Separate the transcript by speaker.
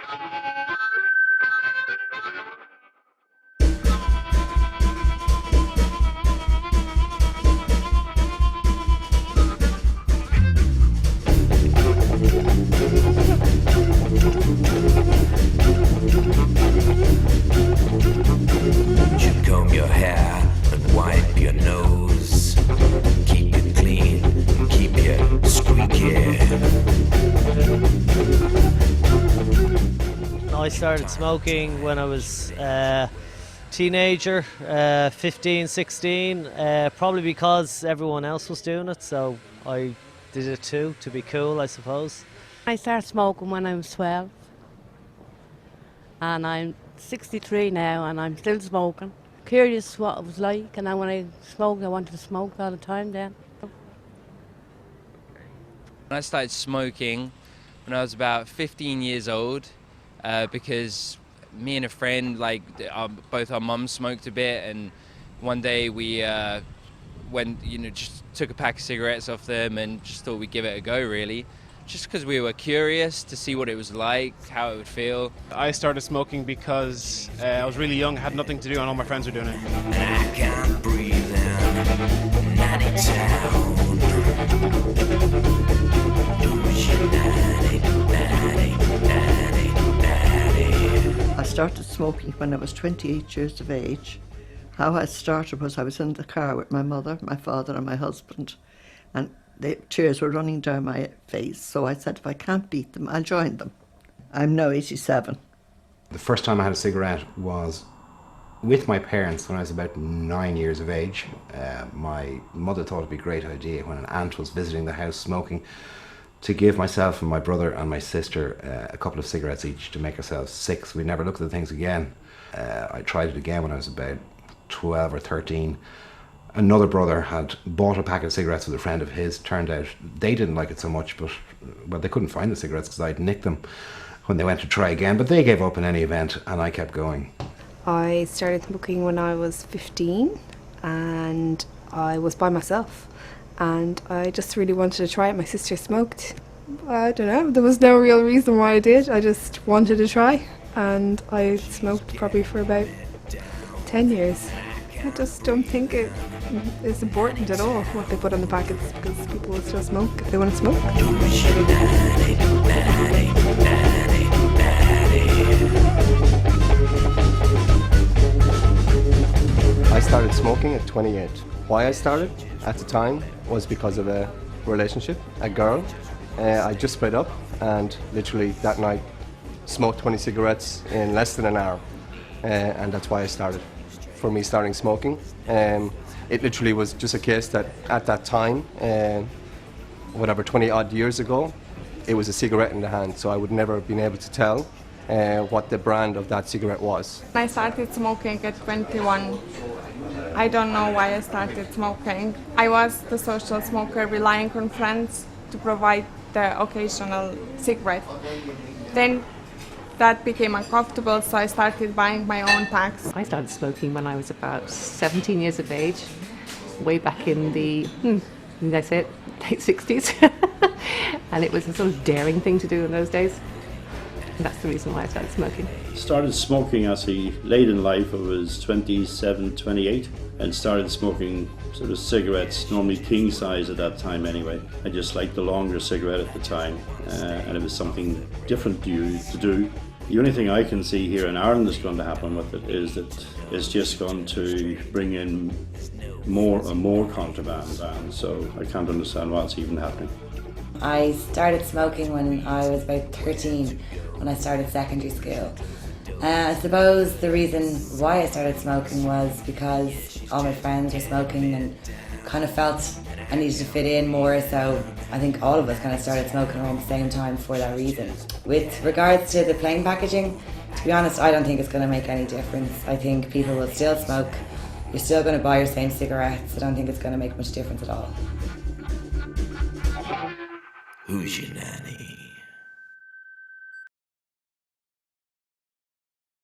Speaker 1: Comb your hair and wipe your nose. Keep it clean, keep it squeaky.
Speaker 2: I started smoking when I was a teenager, 15, 16, probably because everyone else was doing it, so I did it too, to be cool, I suppose.
Speaker 3: I started smoking when I was 12, and I'm 63 now, and I'm still smoking. Curious what it was like, and then when I smoked, I wanted to smoke all the time then.
Speaker 4: I started smoking when I was about 15 years old, because me and a friend, both our mums smoked a bit, and one day we just took a pack of cigarettes off them and just thought we'd give it a go, really. Just because we were curious to see what it was like, how it would feel.
Speaker 5: I started smoking because I was really young, had nothing to do, and all my friends were doing it.
Speaker 1: And I can't breathe in nanny town.
Speaker 6: I started smoking when I was 28 years of age. How I started was I was in the car with my mother, my father and my husband, and the tears were running down my face, so I said, if I can't beat them, I'll join them. I'm now 87.
Speaker 7: The first time I had a cigarette was with my parents when I was about 9 years of age. My mother thought it'd be a great idea when an aunt was visiting the house smoking to give myself and my brother and my sister a couple of cigarettes each to make ourselves six. We never looked at the things again. I tried it again when I was about 12 or 13. Another brother had bought a packet of cigarettes with a friend of his. Turned out they didn't like it so much, but well, they couldn't find the cigarettes because I'd nicked them when they went to try again, but they gave up in any event, and I kept going.
Speaker 8: I started smoking when I was 15, and I was by myself, and I just really wanted to try it. My sister smoked. I don't know, there was no real reason why I did. I just wanted to try, and I smoked probably for about 10 years. I just don't think it is important at all what they put on the packets, because people will still smoke if they want to smoke.
Speaker 9: I started smoking at 28. Why I started at the time was because of a relationship, a girl. I just split up and literally that night smoked 20 cigarettes in less than an hour, and that's why I started. For me starting smoking, it literally was just a case that at that time, 20 odd years ago, it was a cigarette in the hand, so I would never have been able to tell what the brand of that cigarette was.
Speaker 10: I started smoking at 21. I don't know why I started smoking. I was the social smoker, relying on friends to provide the occasional cigarette. Then that became uncomfortable, so I started buying my own packs.
Speaker 11: I started smoking when I was about 17 years of age, way back in the, did I say it, late 60s. And it was a sort of daring thing to do in those days. And that's the reason why I started smoking.
Speaker 12: Started smoking actually late in life. I was 27, 28, and started smoking sort of cigarettes, normally king size at that time anyway. I just liked the longer cigarette at the time, and it was something different to do. The only thing I can see here in Ireland that's going to happen with it is that it's just going to bring in more and more contraband, so I can't understand what's even happening.
Speaker 13: I started smoking when I was about 13, when I started secondary school. I suppose the reason why I started smoking was because all my friends were smoking and kind of felt I needed to fit in more, so I think all of us kind of started smoking around the same time for that reason. With regards to the plain packaging, to be honest, I don't think it's going to make any difference. I think people will still smoke. You're still going to buy your same cigarettes. I don't think it's going to make much difference at all.
Speaker 1: Who's your nanny?